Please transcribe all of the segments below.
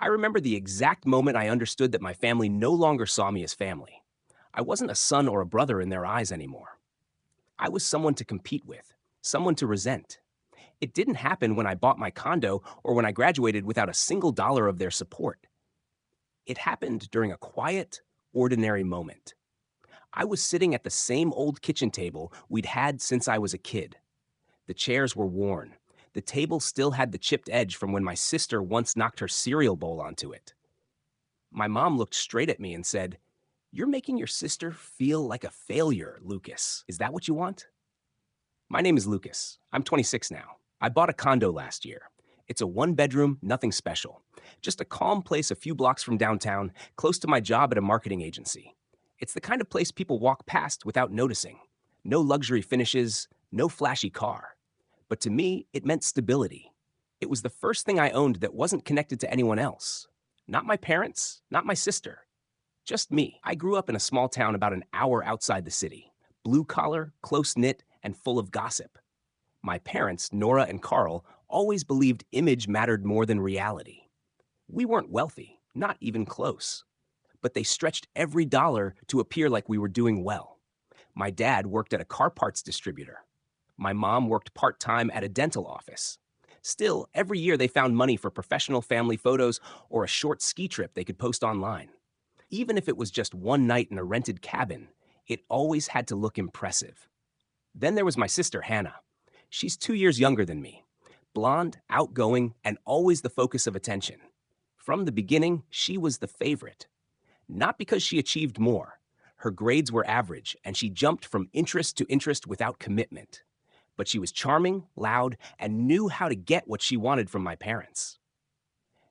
I remember the exact moment I understood that my family no longer saw me as family. I wasn't a son or a brother in their eyes anymore. I was someone to compete with, someone to resent. It didn't happen when I bought my condo or when I graduated without a single dollar of their support. It happened during a quiet, ordinary moment. I was sitting at the same old kitchen table we'd had since I was a kid. The chairs were worn. The table still had the chipped edge from when my sister once knocked her cereal bowl onto it. My mom looked straight at me and said, "You're making your sister feel like a failure, Lucas. Is that what you want?" My name is Lucas. I'm 26 now. I bought a condo last year. It's a one-bedroom, nothing special. Just a calm place a few blocks from downtown, close to my job at a marketing agency. It's the kind of place people walk past without noticing. No luxury finishes, no flashy car. But to me, it meant stability. It was the first thing I owned that wasn't connected to anyone else. Not my parents, not my sister. Just me. I grew up in a small town about an hour outside the city. Blue collar, close knit, and full of gossip. My parents, Nora and Carl, always believed image mattered more than reality. We weren't wealthy, not even close. But they stretched every dollar to appear like we were doing well. My dad worked at a car parts distributor. My mom worked part-time at a dental office. Still, every year they found money for professional family photos or a short ski trip they could post online. Even if it was just one night in a rented cabin, it always had to look impressive. Then there was my sister, Hannah. She's 2 years younger than me. Blonde, outgoing, and always the focus of attention. From the beginning, she was the favorite. Not because she achieved more. Her grades were average, and she jumped from interest to interest without commitment. But she was charming, loud, and knew how to get what she wanted from my parents.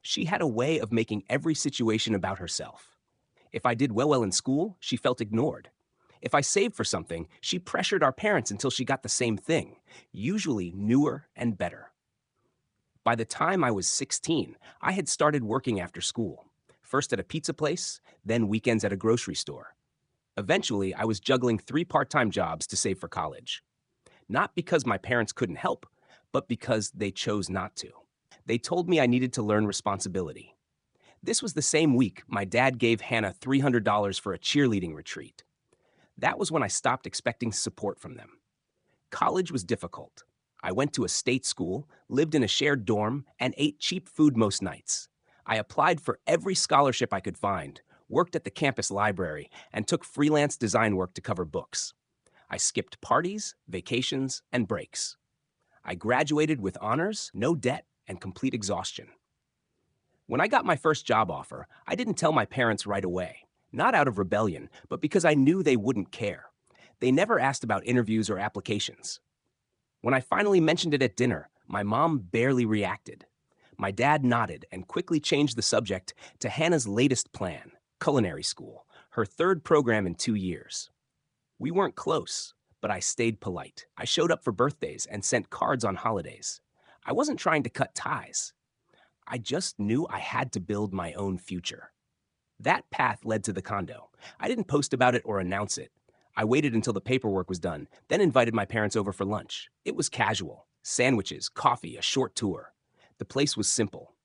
She had a way of making every situation about herself. If I did well in school, she felt ignored. If I saved for something, she pressured our parents until she got the same thing, usually newer and better. By the time I was 16, I had started working after school, first at a pizza place, then weekends at a grocery store. Eventually, I was juggling 3 part-time jobs to save for college. Not because my parents couldn't help, but because they chose not to. They told me I needed to learn responsibility. This was the same week my dad gave Hannah $300 for a cheerleading retreat. That was when I stopped expecting support from them. College was difficult. I went to a state school, lived in a shared dorm, and ate cheap food most nights. I applied for every scholarship I could find, worked at the campus library, and took freelance design work to cover books. I skipped parties, vacations, and breaks. I graduated with honors, no debt, and complete exhaustion. When I got my first job offer, I didn't tell my parents right away. Not out of rebellion, but because I knew they wouldn't care. They never asked about interviews or applications. When I finally mentioned it at dinner, my mom barely reacted. My dad nodded and quickly changed the subject to Hannah's latest plan, culinary school, her third program in 2 years. We weren't close, but I stayed polite. I showed up for birthdays and sent cards on holidays. I wasn't trying to cut ties. I just knew I had to build my own future. That path led to the condo. I didn't post about it or announce it. I waited until the paperwork was done, then invited my parents over for lunch. It was casual. Sandwiches, coffee, a short tour. The place was simple.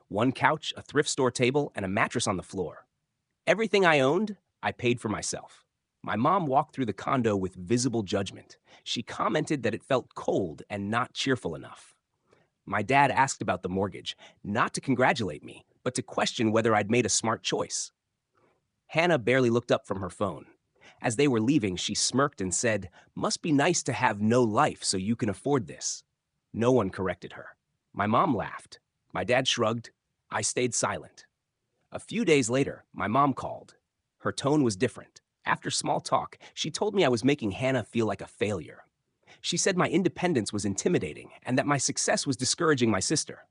One couch, a thrift store table, and a mattress on the floor. Everything I owned, I paid for myself. My mom walked through the condo with visible judgment. She commented that it felt cold and not cheerful enough. My dad asked about the mortgage, not to congratulate me, but to question whether I'd made a smart choice. Hannah barely looked up from her phone. As they were leaving, she smirked and said, "Must be nice to have no life so you can afford this." No one corrected her. My mom laughed. My dad shrugged. I stayed silent. A few days later, my mom called. Her tone was different. After small talk, she told me I was making Hannah feel like a failure. She said my independence was intimidating and that my success was discouraging my sister.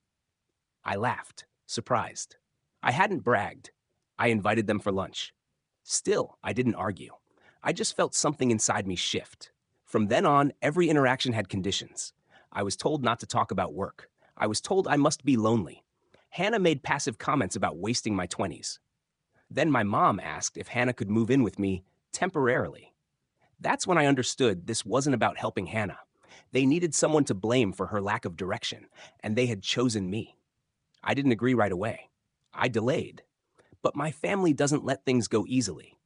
I laughed, surprised. I hadn't bragged. I invited them for lunch. Still, I didn't argue. I just felt something inside me shift. From then on, every interaction had conditions. I was told not to talk about work. I was told I must be lonely. Hannah made passive comments about wasting my 20s. Then my mom asked if Hannah could move in with me temporarily. That's when I understood this wasn't about helping Hannah. They needed someone to blame for her lack of direction, and they had chosen me. I didn't agree right away. I delayed. But my family doesn't let things go easily.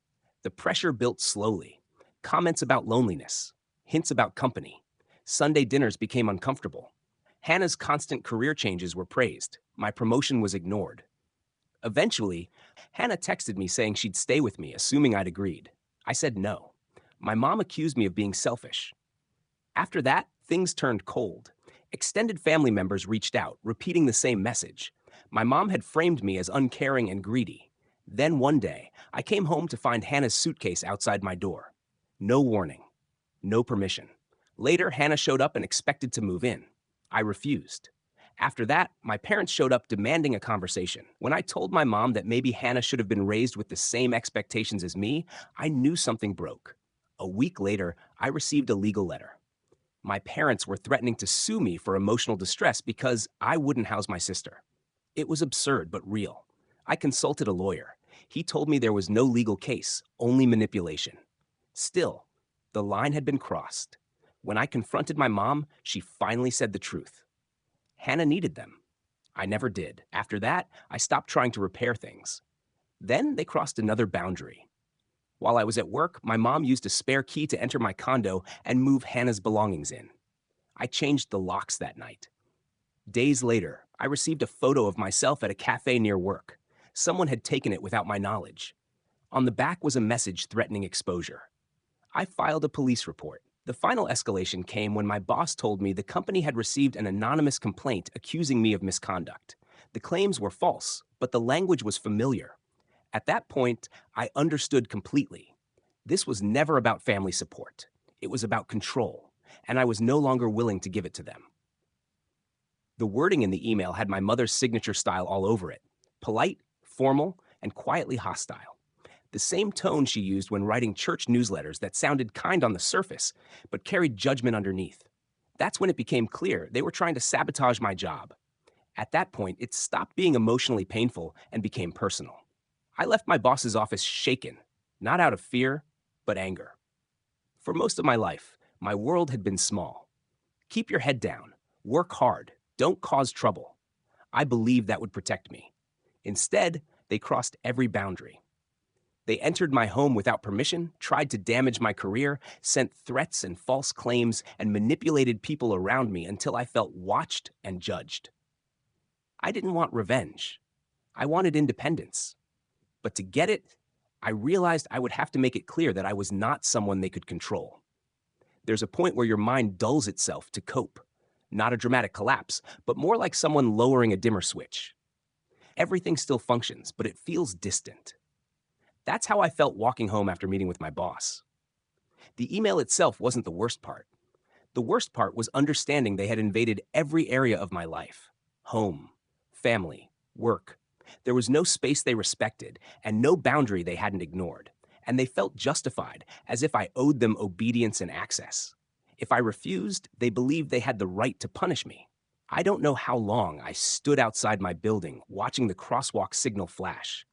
The pressure built slowly. Comments about loneliness, hints about company. Sunday dinners became uncomfortable. Hannah's constant career changes were praised. My promotion was ignored. Eventually, Hannah texted me saying she'd stay with me, assuming I'd agreed. I said no. My mom accused me of being selfish. After that, things turned cold. Extended family members reached out, repeating the same message. My mom had framed me as uncaring and greedy. Then one day, I came home to find Hannah's suitcase outside my door. No warning, no permission. Later, Hannah showed up and expected to move in. I refused. After that, my parents showed up demanding a conversation. When I told my mom that maybe Hannah should have been raised with the same expectations as me, I knew something broke. A week later, I received a legal letter. My parents were threatening to sue me for emotional distress because I wouldn't house my sister. It was absurd but real. I consulted a lawyer. He told me there was no legal case, only manipulation. Still, the line had been crossed. When I confronted my mom, she finally said the truth. Hannah needed them. I never did. After that, I stopped trying to repair things. Then they crossed another boundary. While I was at work, my mom used a spare key to enter my condo and move Hannah's belongings in. I changed the locks that night. Days later, I received a photo of myself at a cafe near work. Someone had taken it without my knowledge. On the back was a message threatening exposure. I filed a police report. The final escalation came when my boss told me the company had received an anonymous complaint accusing me of misconduct. The claims were false, but the language was familiar. At that point, I understood completely. This was never about family support. It was about control, and I was no longer willing to give it to them. The wording in the email had my mother's signature style all over it: polite, formal, and quietly hostile. The same tone she used when writing church newsletters that sounded kind on the surface, but carried judgment underneath. That's when it became clear they were trying to sabotage my job. At that point, it stopped being emotionally painful and became personal. I left my boss's office shaken, not out of fear, but anger. For most of my life, my world had been small. Keep your head down, work hard, don't cause trouble. I believed that would protect me. Instead, they crossed every boundary. They entered my home without permission, tried to damage my career, sent threats and false claims, and manipulated people around me until I felt watched and judged. I didn't want revenge. I wanted independence. But to get it, I realized I would have to make it clear that I was not someone they could control. There's a point where your mind dulls itself to cope. Not a dramatic collapse, but more like someone lowering a dimmer switch. Everything still functions, but it feels distant. That's how I felt walking home after meeting with my boss. The email itself wasn't the worst part. The worst part was understanding they had invaded every area of my life: home, family, work. There was no space they respected and no boundary they hadn't ignored. And they felt justified, as if I owed them obedience and access. If I refused, they believed they had the right to punish me. I don't know how long I stood outside my building watching the crosswalk signal flash.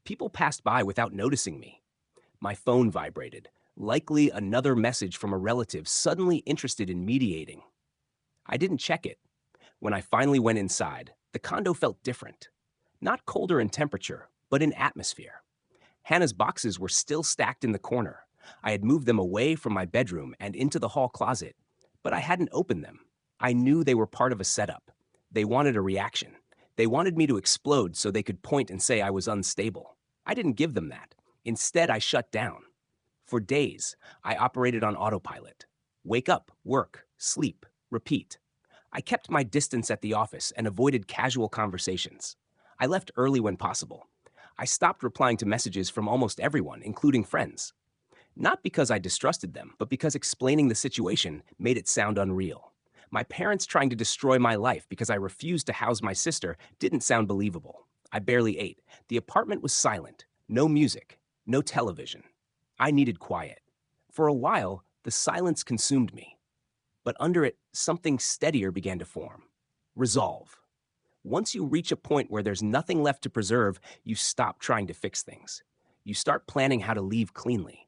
People passed by without noticing me. My phone vibrated, likely another message from a relative suddenly interested in mediating. I didn't check it. When I finally went inside, the condo felt different. Not colder in temperature, but in atmosphere. Hannah's boxes were still stacked in the corner. I had moved them away from my bedroom and into the hall closet, but I hadn't opened them. I knew they were part of a setup. They wanted a reaction. They wanted me to explode so they could point and say I was unstable. I didn't give them that. Instead, I shut down. For days, I operated on autopilot. Wake up, work, sleep, repeat. I kept my distance at the office and avoided casual conversations. I left early when possible. I stopped replying to messages from almost everyone, including friends. Not because I distrusted them, but because explaining the situation made it sound unreal. My parents trying to destroy my life because I refused to house my sister didn't sound believable. I barely ate. The apartment was silent. No music. No television. I needed quiet. For a while, the silence consumed me. But under it, something steadier began to form. Resolve. Once you reach a point where there's nothing left to preserve, you stop trying to fix things. You start planning how to leave cleanly.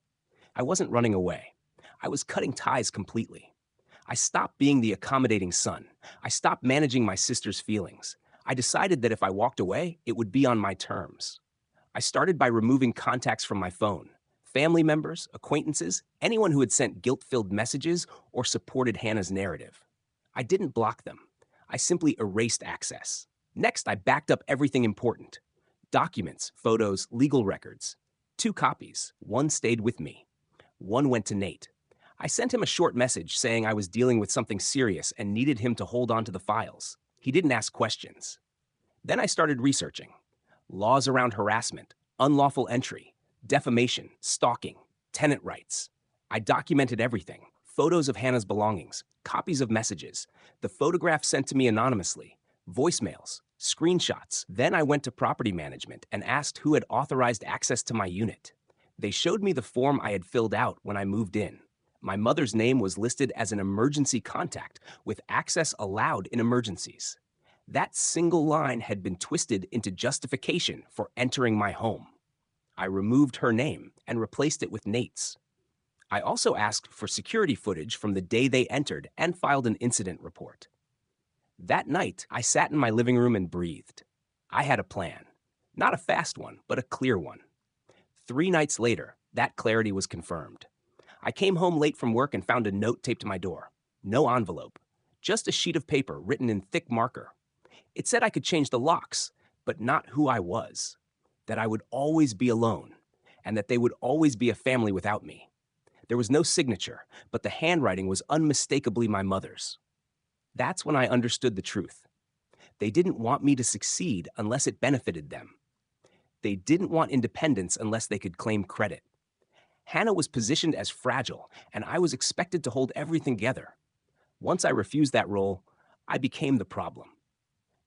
I wasn't running away. I was cutting ties completely. I stopped being the accommodating son. I stopped managing my sister's feelings. I decided that if I walked away, it would be on my terms. I started by removing contacts from my phone, family members, acquaintances, anyone who had sent guilt-filled messages or supported Hannah's narrative. I didn't block them. I simply erased access. Next, I backed up everything important. Documents, photos, legal records. 2 copies. One stayed with me. One went to Nate. I sent him a short message saying I was dealing with something serious and needed him to hold on to the files. He didn't ask questions. Then I started researching. Laws around harassment, unlawful entry, defamation, stalking, tenant rights. I documented everything. Photos of Hannah's belongings, copies of messages, the photographs sent to me anonymously, voicemails, screenshots. Then I went to property management and asked who had authorized access to my unit. They showed me the form I had filled out when I moved in. My mother's name was listed as an emergency contact with access allowed in emergencies. That single line had been twisted into justification for entering my home. I removed her name and replaced it with Nate's. I also asked for security footage from the day they entered and filed an incident report. That night, I sat in my living room and breathed. I had a plan. Not a fast one, but a clear one. 3 nights later, that clarity was confirmed. I came home late from work and found a note taped to my door. No envelope, just a sheet of paper written in thick marker. It said I could change the locks, but not who I was. That I would always be alone, and that they would always be a family without me. There was no signature, but the handwriting was unmistakably my mother's. That's when I understood the truth. They didn't want me to succeed unless it benefited them. They didn't want independence unless they could claim credit. Hannah was positioned as fragile, and I was expected to hold everything together. Once I refused that role, I became the problem.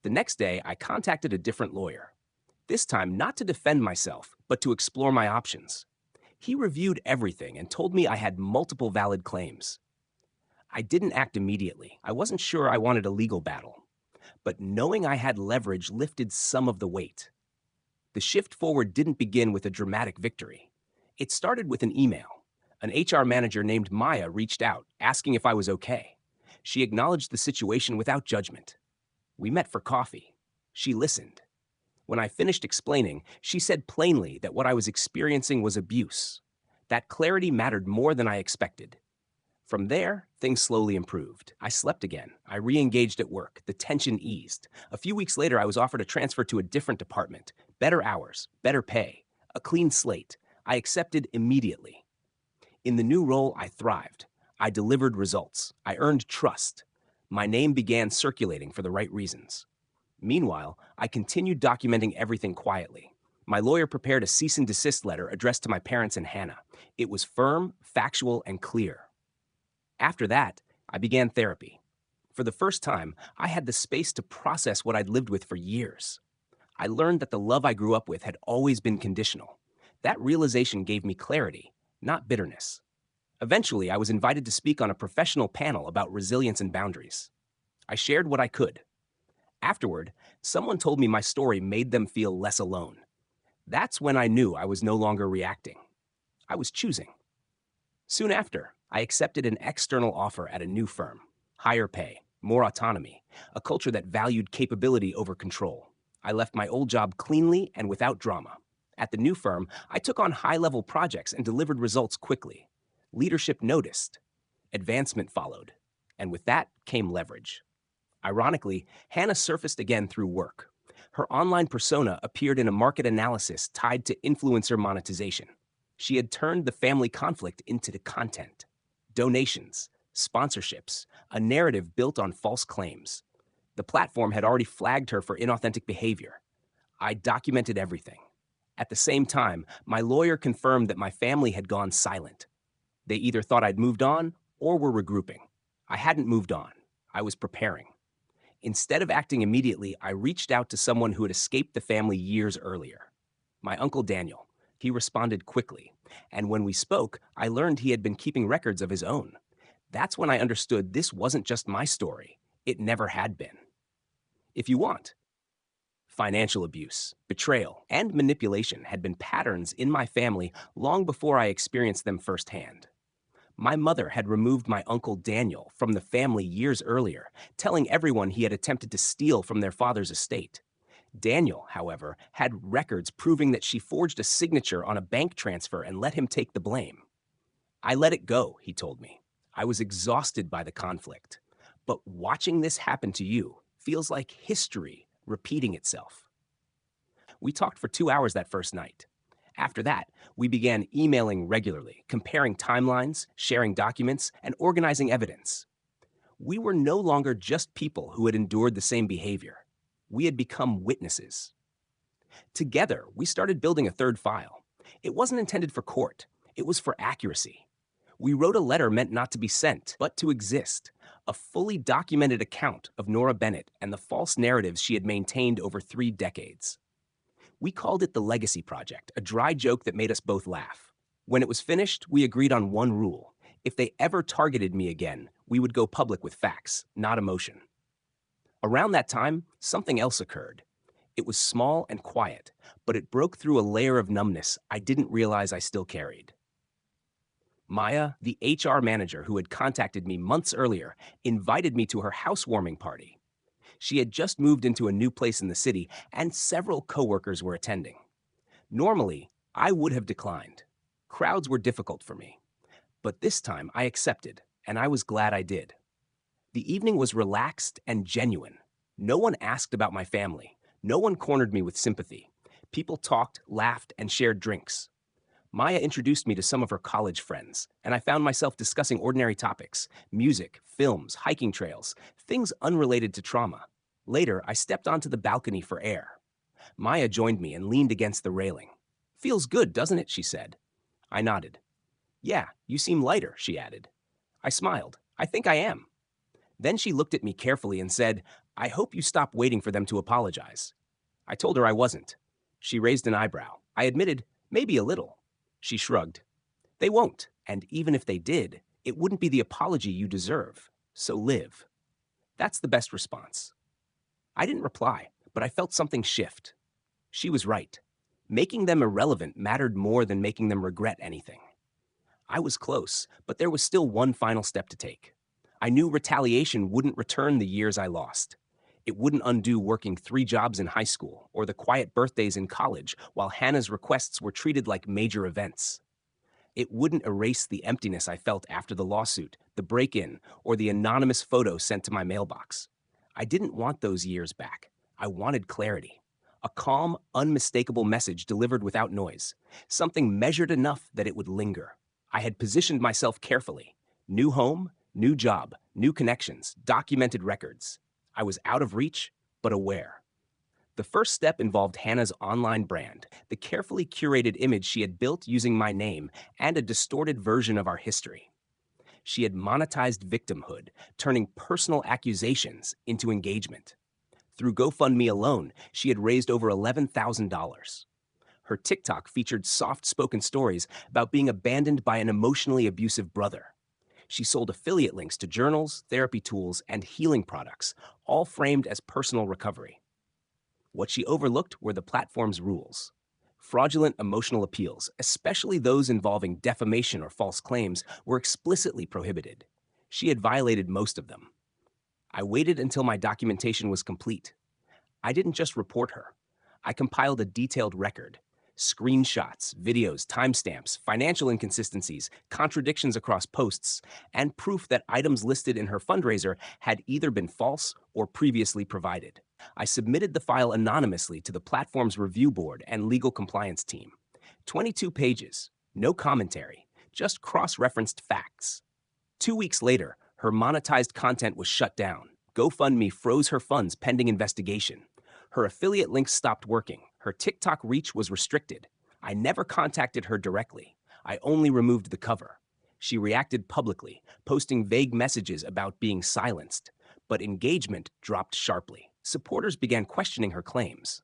The next day, I contacted a different lawyer. This time, not to defend myself, but to explore my options. He reviewed everything and told me I had multiple valid claims. I didn't act immediately. I wasn't sure I wanted a legal battle. But knowing I had leverage lifted some of the weight. The shift forward didn't begin with a dramatic victory. It started with an email. An HR manager named Maya reached out, asking if I was okay. She acknowledged the situation without judgment. We met for coffee. She listened. When I finished explaining, she said plainly that what I was experiencing was abuse. That clarity mattered more than I expected. From there, things slowly improved. I slept again. I re-engaged at work. The tension eased. A few weeks later, I was offered a transfer to a different department. Better hours, better pay, a clean slate. I accepted immediately. In the new role, I thrived. I delivered results. I earned trust. My name began circulating for the right reasons. Meanwhile, I continued documenting everything quietly. My lawyer prepared a cease and desist letter addressed to my parents and Hannah. It was firm, factual, and clear. After that, I began therapy. For the first time, I had the space to process what I'd lived with for years. I learned that the love I grew up with had always been conditional. That realization gave me clarity, not bitterness. Eventually, I was invited to speak on a professional panel about resilience and boundaries. I shared what I could. Afterward, someone told me my story made them feel less alone. That's when I knew I was no longer reacting. I was choosing. Soon after, I accepted an external offer at a new firm. Higher pay, more autonomy, a culture that valued capability over control. I left my old job cleanly and without drama. At the new firm, I took on high-level projects and delivered results quickly. Leadership noticed. Advancement followed. And with that came leverage. Ironically, Hannah surfaced again through work. Her online persona appeared in a market analysis tied to influencer monetization. She had turned the family conflict into the content. Donations, sponsorships, a narrative built on false claims. The platform had already flagged her for inauthentic behavior. I documented everything. At the same time, my lawyer confirmed that my family had gone silent. They either thought I'd moved on or were regrouping. I hadn't moved on. I was preparing. Instead of acting immediately, I reached out to someone who had escaped the family years earlier. My uncle Daniel. He responded quickly. And when we spoke, I learned he had been keeping records of his own. That's when I understood this wasn't just my story. It never had been. If you want. Financial abuse, betrayal, and manipulation had been patterns in my family long before I experienced them firsthand. My mother had removed my uncle Daniel from the family years earlier, telling everyone he had attempted to steal from their father's estate. Daniel, however, had records proving that she forged a signature on a bank transfer and let him take the blame. I let it go, he told me. I was exhausted by the conflict. But watching this happen to you feels like history repeating itself. We talked for 2 hours that first night. After that, we began emailing regularly, comparing timelines, sharing documents, and organizing evidence. We were no longer just people who had endured the same behavior. We had become witnesses. Together, we started building a third file. It wasn't intended for court. It was for accuracy. We wrote a letter meant not to be sent, but to exist, a fully documented account of Nora Bennett and the false narratives she had maintained over 3 decades. We called it the Legacy Project, a dry joke that made us both laugh. When it was finished, we agreed on one rule. If they ever targeted me again, we would go public with facts, not emotion. Around that time, something else occurred. It was small and quiet, but it broke through a layer of numbness I didn't realize I still carried. Maya, the HR manager who had contacted me months earlier, invited me to her housewarming party. She had just moved into a new place in the city, and several coworkers were attending. Normally, I would have declined. Crowds were difficult for me. But this time, I accepted, and I was glad I did. The evening was relaxed and genuine. No one asked about my family. No one cornered me with sympathy. People talked, laughed, and shared drinks. Maya introduced me to some of her college friends, and I found myself discussing ordinary topics: music, films, hiking trails, things unrelated to trauma. Later, I stepped onto the balcony for air. Maya joined me and leaned against the railing. "Feels good, doesn't it?" she said. I nodded. "Yeah, you seem lighter," she added. I smiled. "I think I am." Then she looked at me carefully and said, "I hope you stop waiting for them to apologize." I told her I wasn't. She raised an eyebrow. I admitted, "Maybe a little." She shrugged. "They won't, and even if they did, it wouldn't be the apology you deserve. So live." That's the best response. I didn't reply, but I felt something shift. She was right. Making them irrelevant mattered more than making them regret anything. I was close, but there was still one final step to take. I knew retaliation wouldn't return the years I lost. It wouldn't undo working 3 jobs in high school or the quiet birthdays in college while Hannah's requests were treated like major events. It wouldn't erase the emptiness I felt after the lawsuit, the break-in, or the anonymous photo sent to my mailbox. I didn't want those years back. I wanted clarity. A calm, unmistakable message delivered without noise. Something measured enough that it would linger. I had positioned myself carefully. New home, new job, new connections, documented records. I was out of reach, but aware. The first step involved Hannah's online brand, the carefully curated image she had built using my name and a distorted version of our history. She had monetized victimhood, turning personal accusations into engagement. Through GoFundMe alone, she had raised over $11,000. Her TikTok featured soft-spoken stories about being abandoned by an emotionally abusive brother. She sold affiliate links to journals, therapy tools, and healing products, all framed as personal recovery. What she overlooked were the platform's rules. Fraudulent emotional appeals, especially those involving defamation or false claims, were explicitly prohibited. She had violated most of them. I waited until my documentation was complete. I didn't just report her. I compiled a detailed record. Screenshots, videos, timestamps, financial inconsistencies, contradictions across posts, and proof that items listed in her fundraiser had either been false or previously provided. I submitted the file anonymously to the platform's review board and legal compliance team. 22 pages, no commentary, just cross-referenced facts. 2 weeks later, her monetized content was shut down. GoFundMe froze her funds pending investigation. Her affiliate links stopped working. Her TikTok reach was restricted. I never contacted her directly. I only removed the cover. She reacted publicly, posting vague messages about being silenced. But engagement dropped sharply. Supporters began questioning her claims.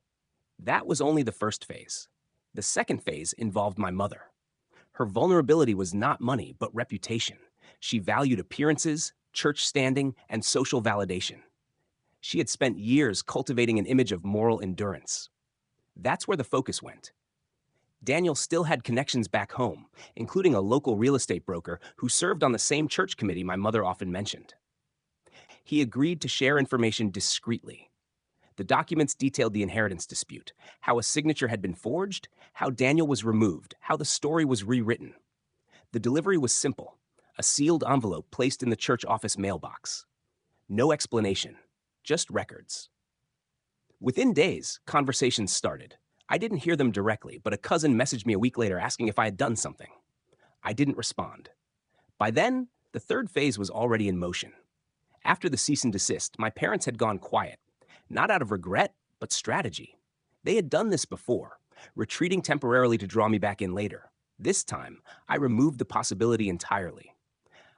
That was only the first phase. The second phase involved my mother. Her vulnerability was not money, but reputation. She valued appearances, church standing, and social validation. She had spent years cultivating an image of moral endurance. That's where the focus went. Daniel still had connections back home, including a local real estate broker who served on the same church committee my mother often mentioned. He agreed to share information discreetly. The documents detailed the inheritance dispute, how a signature had been forged, how Daniel was removed, how the story was rewritten. The delivery was simple, a sealed envelope placed in the church office mailbox. No explanation, just records. Within days, conversations started. I didn't hear them directly, but a cousin messaged me a week later asking if I had done something. I didn't respond. By then, the third phase was already in motion. After the cease and desist, my parents had gone quiet, not out of regret, but strategy. They had done this before, retreating temporarily to draw me back in later. This time, I removed the possibility entirely.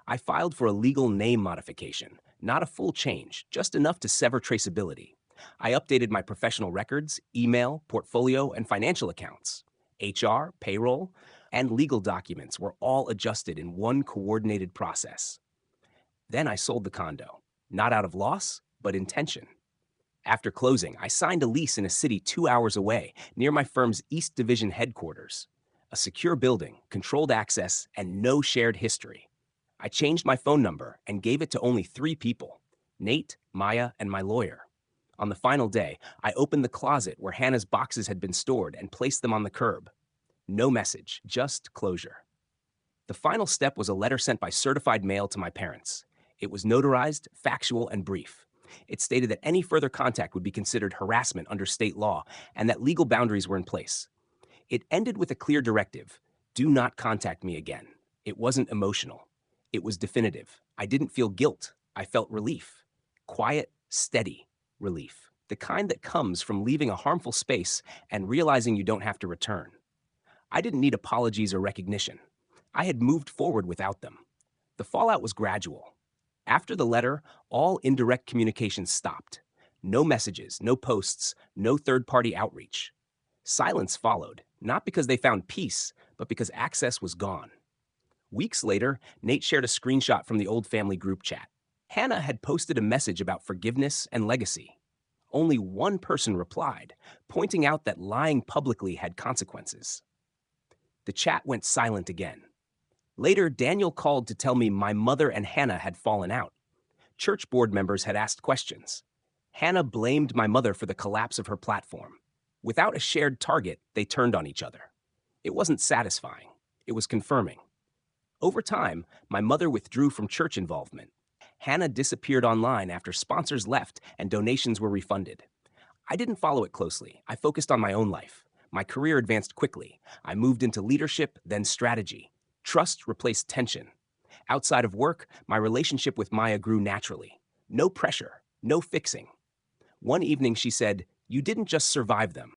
I filed for a legal name modification, not a full change, just enough to sever traceability. I updated my professional records, email, portfolio, and financial accounts. HR, payroll, and legal documents were all adjusted in one coordinated process. Then I sold the condo, not out of loss, but intention. After closing, I signed a lease in a city 2 hours away, near my firm's East Division headquarters. A secure building, controlled access, and no shared history. I changed my phone number and gave it to only 3 people, Nate, Maya, and my lawyer. On the final day, I opened the closet where Hannah's boxes had been stored and placed them on the curb. No message, just closure. The final step was a letter sent by certified mail to my parents. It was notarized, factual, and brief. It stated that any further contact would be considered harassment under state law and that legal boundaries were in place. It ended with a clear directive: do not contact me again. It wasn't emotional. It was definitive. I didn't feel guilt. I felt relief. Quiet, steady relief. The kind that comes from leaving a harmful space and realizing you don't have to return. I didn't need apologies or recognition. I had moved forward without them. The fallout was gradual. After the letter, all indirect communication stopped. No messages, no posts, no third-party outreach. Silence followed, not because they found peace, but because access was gone. Weeks later, Nate shared a screenshot from the old family group chat. Hannah had posted a message about forgiveness and legacy. Only one person replied, pointing out that lying publicly had consequences. The chat went silent again. Later, Daniel called to tell me my mother and Hannah had fallen out. Church board members had asked questions. Hannah blamed my mother for the collapse of her platform. Without a shared target, they turned on each other. It wasn't satisfying. It was confirming. Over time, my mother withdrew from church involvement. Hannah disappeared online after sponsors left and donations were refunded. I didn't follow it closely. I focused on my own life. My career advanced quickly. I moved into leadership, then strategy. Trust replaced tension. Outside of work, my relationship with Maya grew naturally. No pressure, no fixing. One evening she said, "You didn't just survive them.